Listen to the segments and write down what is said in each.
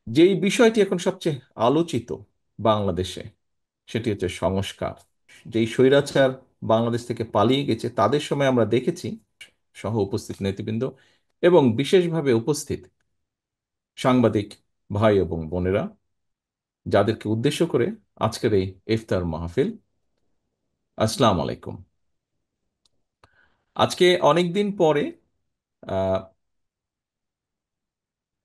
যেই বিষয়টি এখন সবচেয়ে আলোচিত বাংলাদেশে, সেটি হচ্ছে সংস্কার। যেই স্বৈরাচার বাংলাদেশ থেকে পালিয়ে গেছে তাদের সময় আমরা দেখেছি, সহ উপস্থিত নেতৃবৃন্দ এবং বিশেষভাবে উপস্থিত সাংবাদিক ভাই এবং বোনেরা, যাদেরকে উদ্দেশ্য করে আজকের এই ইফতার মাহফিল। আসসালামু আলাইকুম। আজকে অনেক দিন পরে আহ,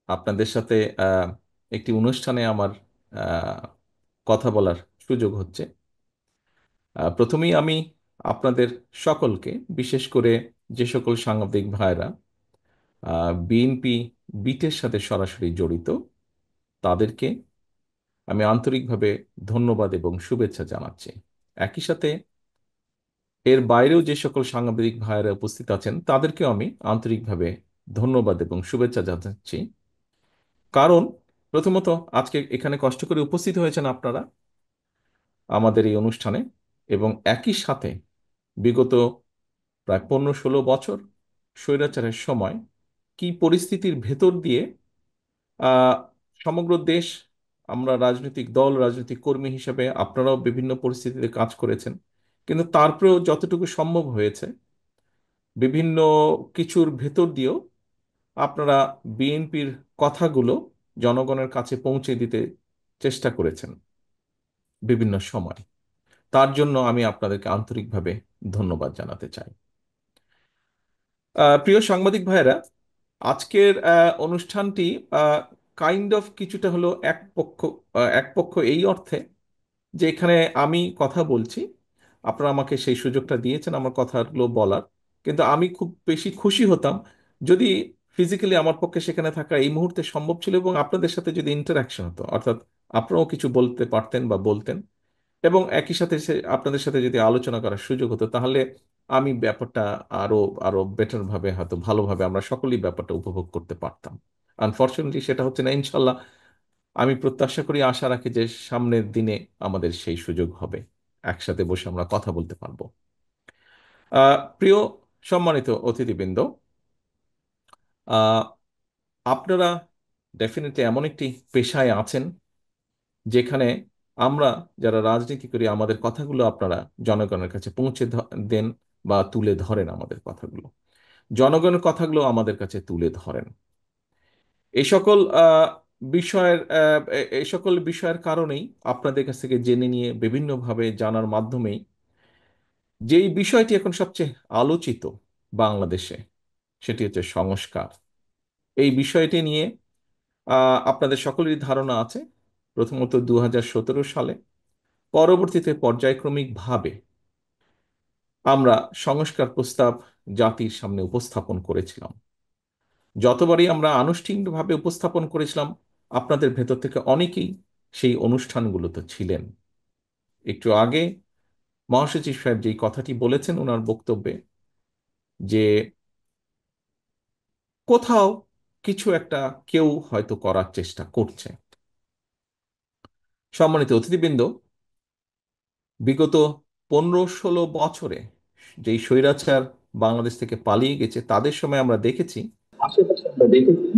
আপনাদের সাথে আহ, একটি অনুষ্ঠানে আমার আহ, কথা বলার সুযোগ হচ্ছে। প্রথমেই আমি আপনাদের সকলকে, বিশেষ করে যে সকল সাংবাদিক ভাইরা বিএনপি বিটের সাথে সরাসরি জড়িত, তাদেরকে আমি আন্তরিকভাবে ধন্যবাদ এবং শুভেচ্ছা জানাচ্ছি। একই সাথে এর বাইরেও যে সকল সাংবাদিক ভাইয়েরা উপস্থিত আছেন তাদেরকেও আমি আন্তরিকভাবে ধন্যবাদ এবং শুভেচ্ছা জানাচ্ছি। কারণ প্রথমত আজকে এখানে কষ্ট করে উপস্থিত হয়েছেন আপনারা আমাদের এই অনুষ্ঠানে, এবং একই সাথে বিগত প্রায় 15-16 বছর স্বৈরাচারের সময় কি পরিস্থিতির ভেতর দিয়ে আহ, সমগ্র দেশ, আমরা রাজনৈতিক দল, রাজনৈতিক কর্মী হিসেবে আপনারাও বিভিন্ন পরিস্থিতিতে কাজ করেছেন, কিন্তু তারপরেও যতটুকু সম্ভব হয়েছে বিভিন্ন কিছুর ভেতর দিয়েও আপনারা বিএনপির কথাগুলো জনগণের কাছে পৌঁছে দিতে চেষ্টা করেছেন বিভিন্ন সময়। তার জন্য আমি আপনাদেরকে আন্তরিকভাবে ধন্যবাদ জানাতে চাই। প্রিয় সাংবাদিক ভাইয়েরা, আজকের অনুষ্ঠানটি কাইন্ড অফ কিছুটা হলো এক পক্ষ এই অর্থে যে এখানে আমি কথা বলছি, আপনারা আমাকে সেই সুযোগটা দিয়েছেন আমার কথাগুলো বলার, কিন্তু আমি খুব বেশি খুশি হতাম যদি ফিজিক্যালি আমার পক্ষে সেখানে থাকা এই মুহূর্তে সম্ভব ছিল এবং আপনাদের সাথে যদি ইন্টারাকশন হতো, অর্থাৎ আপনারাও কিছু বলতে পারতেন বা বলতেন, এবং একই সাথে আপনাদের সাথে যদি আলোচনা করার সুযোগ হতো, তাহলে আমি ব্যাপারটা আরো আরো বেটার ভাবে, হয়তো ভালোভাবে আমরা সকলেই ব্যাপারটা উপভোগ করতে পারতাম। আনফর্চুনেটলি সেটা হচ্ছে না। ইনশাল্লাহ আমি প্রত্যাশা করি, আশা রাখি যে সামনের দিনে আমাদের সেই সুযোগ হবে, একসাথে বসে আমরা কথা বলতে পারবো। প্রিয় সম্মানিত অতিথিবৃন্দ, আহ, আপনারা ডেফিনেটলি এমন একটি পেশায় আছেন যেখানে আমরা যারা রাজনীতি করি আমাদের কথাগুলো আপনারা জনগণের কাছে পৌঁছে দেন বা তুলে ধরেন আমাদের কথাগুলো, জনগণের কথাগুলো আমাদের কাছে তুলে ধরেন। এই সকল এই সকল বিষয়ের কারণেই আপনাদের কাছ থেকে জেনে নিয়ে বিভিন্নভাবে জানার মাধ্যমেই যেই বিষয়টি এখন সবচেয়ে আলোচিত বাংলাদেশে, সেটি হচ্ছে সংস্কার। এই বিষয়টি নিয়ে আপনাদের সকলেরই ধারণা আছে। প্রথমত 2017 সালে, পরবর্তীতে পর্যায়ক্রমিকভাবে আমরা সংস্কার প্রস্তাব জাতির সামনে উপস্থাপন করেছিলাম। যতবারই আমরা আনুষ্ঠানিকভাবে উপস্থাপন করেছিলাম, আপনাদের ভেতর থেকে অনেকেই সেই অনুষ্ঠানগুলোতে ছিলেন। একটু আগে মহাসচিব সাহেব যেই কথাটি বলেছেন ওনার বক্তব্যে, যে কোথাও কিছু একটা কেউ হয়তো করার চেষ্টা করছে। সম্মানিত অতিথিবৃন্দ, বিগত 15-16 বছরে যেই স্বৈরাচার বাংলাদেশ থেকে পালিয়ে গেছে তাদের সময় আমরা দেখেছি, আশেপাশে আমরা দেখেছি,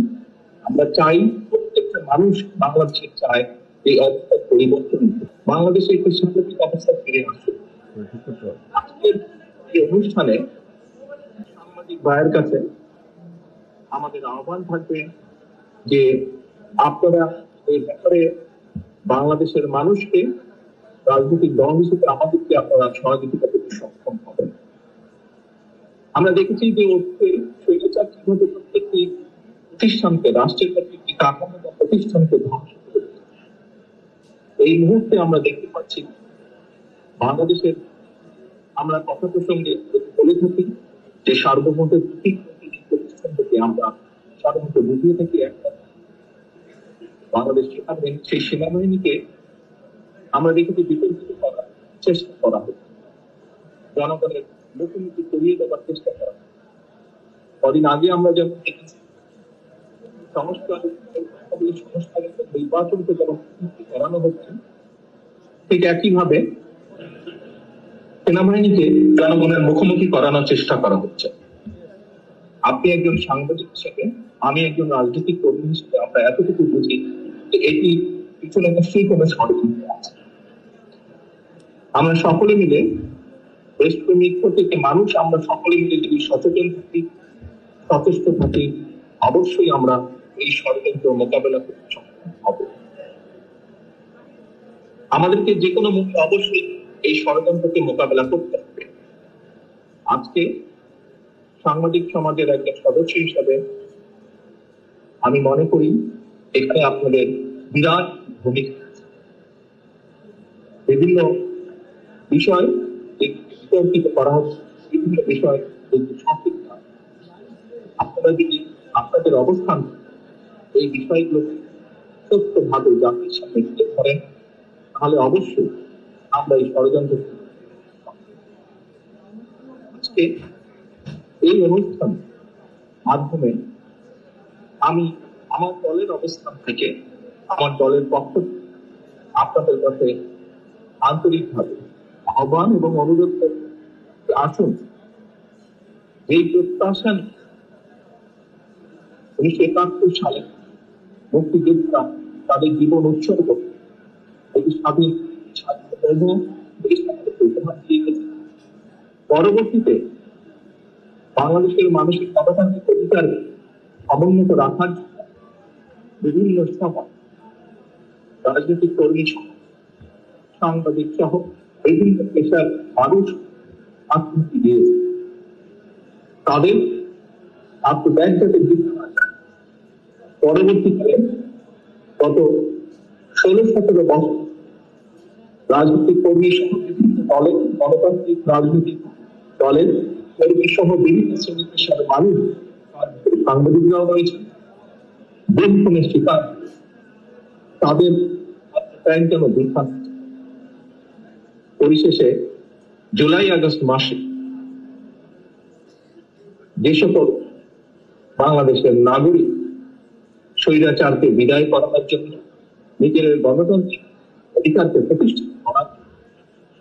আমরা চাই, প্রত্যেকটা মানুষ বাংলাদেশে চায় এই অবস্থার পরিবর্তন হোক। বাংলাদেশে একটি স্বাভাবিক অবস্থা ফিরে আসুক। আজকের এই অনুষ্ঠানে সাংবাদিক ভাইয়ের কাছে আমাদের আহ্বান থাকবে যে আপনারা এই ব্যাপারে বাংলাদেশের মানুষকে, রাজনৈতিক দল হিসেবে আমাদেরকে আপনারা সহযোগিতা করতে সক্ষম হবেন। আমরা দেখেছি যে অতীতে স্বৈরাচার কিভাবে প্রত্যেকটি প্রতিষ্ঠানকে, রাষ্ট্রের প্রত্যেকটি কাঠামো বা প্রতিষ্ঠানকে ধ্বংস করেছে। এই মুহূর্তে আমরা দেখতে পাচ্ছি বাংলাদেশের, আমরা কথা প্রসঙ্গে বলে থাকি যে সার্বভৌমত্বের প্রতীক প্রতিষ্ঠান থেকে আমরা সাধারণত বুঝিয়ে থাকি একটা বাংলাদেশ সেনাবাহিনী। সেই সেনাবাহিনীকে আমরা দেখেছি বিতর্কিত করার চেষ্টা করা হচ্ছে, জনগণের মুখোমুখি করিয়ে দেওয়ার চেষ্টা করা হচ্ছে। কদিন আগে আমরা যেমন দেখেছি সংস্কার, সংস্কারের নির্বাচনকে যেমন করানো হচ্ছে, ঠিক একইভাবে সেনাবাহিনীকে জনগণের মুখোমুখি করানোর চেষ্টা করা হচ্ছে। আপনি একজন সাংবাদিক হিসেবে, আমি একজন রাজনৈতিক কর্মী হিসেবে আমরা এতটুকু বুঝি যে এটি পিছনে নিশ্চয়ই কোনো ষড়যন্ত্র আছে। আমরা সকলে মিলে দেশপ্রেমিক প্রত্যেকটি মানুষ আমরা সকলে মিলে যদি সচেতন থাকি, সচেষ্ট থাকি, অবশ্যই আমরা এই ষড়যন্ত্র মোকাবেলা করতে সক্ষম হব। আমাদেরকে যে কোনো মূল্যে অবশ্যই এই ষড়যন্ত্রকে মোকাবেলা করতে হবে। আজকে সাংবাদিক সমাজের একজন সদস্য হিসাবে আমি মনে করি এখানে আপনাদের বিরাট ভূমিকা আছে। বিভিন্ন বিষয় বিতর্কিত করা হচ্ছে, বিভিন্ন বিষয় সঠিক না। আপনারা যদি আপনাদের অবস্থান এই বিষয়গুলো সত্যভাবে জাতির সামনে তুলে ধরেন, তাহলে অবশ্যই আমরা এই ষড়যন্ত্র আজকে এই অনুষ্ঠান মাধ্যমে আমি আমার দলের অবস্থান থেকে আমার দলের পক্ষ আপনাদের কাছে আন্তরিকভাবে আহ্বান এবং অনুরোধ করে আসুন এই প্রত্যাশা 1971 সালে মুক্তিযোদ্ধা তাদের জীবন উৎসর্গ একটি স্বাধীন পরবর্তীতে বাংলাদেশের মানুষের গণতান্ত্রিক অধিকার সমুন্নত রাখার জন্য বিভিন্ন সময় রাজনৈতিক কর্মী সহ সাংবাদিক সহ বিভিন্ন পেশার মানুষ আত্মহত্যা দিয়েছে। তাদের আত্মত্যাগ যাতে বৃদ্ধি না যায়, পরবর্তীকালে গত 16-17 বছর রাজনৈতিক কর্মী সহ বিভিন্ন দলের গণতান্ত্রিক রাজনৈতিক দলের কর্মী সহ বিভিন্ন শ্রেণী পেশার মানুষ সাংবাদিকরাও রয়েছে খুনের শিকার। তাদের আত্মত্যাগ যেন বৃদ্ধা। পরিশেষে জুলাই আগস্ট মাসে যে সকল বাংলাদেশের নাগরিক স্বৈরাচারকে বিদায় করানোর জন্য নিজের গণতান্ত্রিক অধিকারকে প্রতিষ্ঠিত করার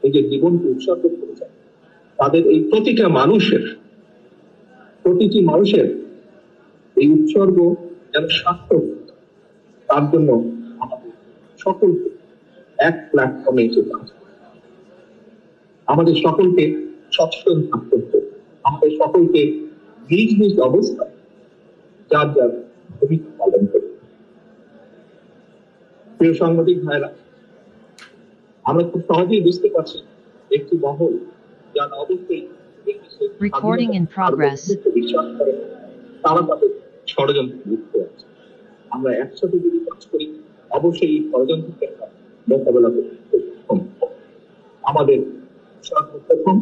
নিজের জীবনকে উৎসর্গ করেছেন, তাদের এই প্রতিটি মানুষের এই উৎসর্গ যেন সার্থক, তার জন্য আমাদের সকলকে এক প্ল্যাটফর্মে এসে আমাদের সকলকে সচেতন থাকতে হবে। আমাদের সকলকে নিজ নিজ অবস্থায় যার যার ভূমিকা পালন করতে। প্রিয় সাংবাদিক ভাইরা, আমরা খুব সহজেই বুঝতে পারছি একটি মহল যারা অবশ্যই বিশ্বাস করে তারা তাদের ষড়যন্ত্র যুক্ত আছে। আমরা একসাথে যদি কাজ করি অবশ্যই এই ষড়যন্ত্রকে মোকাবেলা করতে সক্ষম। আমাদের সর্বপ্রথম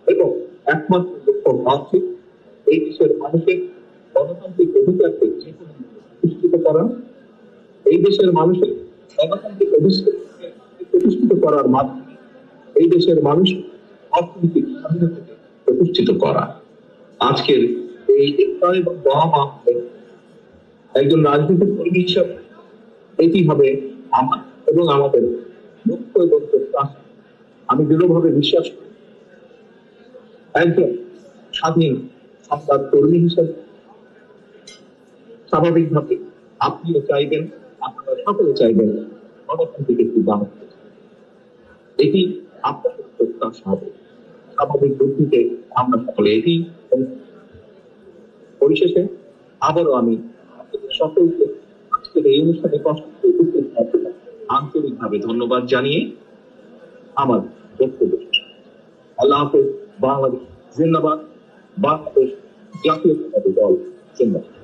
এবং একমাত্র লক্ষ্য হচ্ছে এই দেশের মানুষের গণতান্ত্রিক অধিকারকে প্রতিষ্ঠিত করা। এই দেশের মানুষের গণতান্ত্রিক অধিকারকে প্রতিষ্ঠিত করার মাধ্যমে এই দেশের মানুষ অর্থনৈতিক স্বাধীনতাকে প্রতিষ্ঠিত করা। আজকের এই ইফতার এবং দোয়া মাহফিলে একজন রাজনৈতিক কর্মী হিসাবে এটি হবে আমার এবং আমাদের লক্ষ্য এবং প্রত্যাশা। আমি দৃঢ়ভাবে বিশ্বাস করি একজন স্বাধীন সংবাদ কর্মী হিসাবে স্বাভাবিকভাবে আপনিও চাইবেন, আপনারা সকলে চাইবেন গণতান্ত্রিক একটি বাংলাদেশ। এটি আপনাদের প্রত্যাশা হবে। স্বাভাবিক বুদ্ধিতে আমরা সকলে এটি। পরিশেষে আবারও আমি আপনাদের সকলকে আজকের এই অনুষ্ঠানে কষ্ট আন্তরিকভাবে ধন্যবাদ জানিয়ে আমার বক্তব্য। আল্লাহ হাফেজ। বাংলাদেশ জিন্দাবাদ। বাংলাদেশ জাতীয়তাবাদী দল জিন্দাবাদ।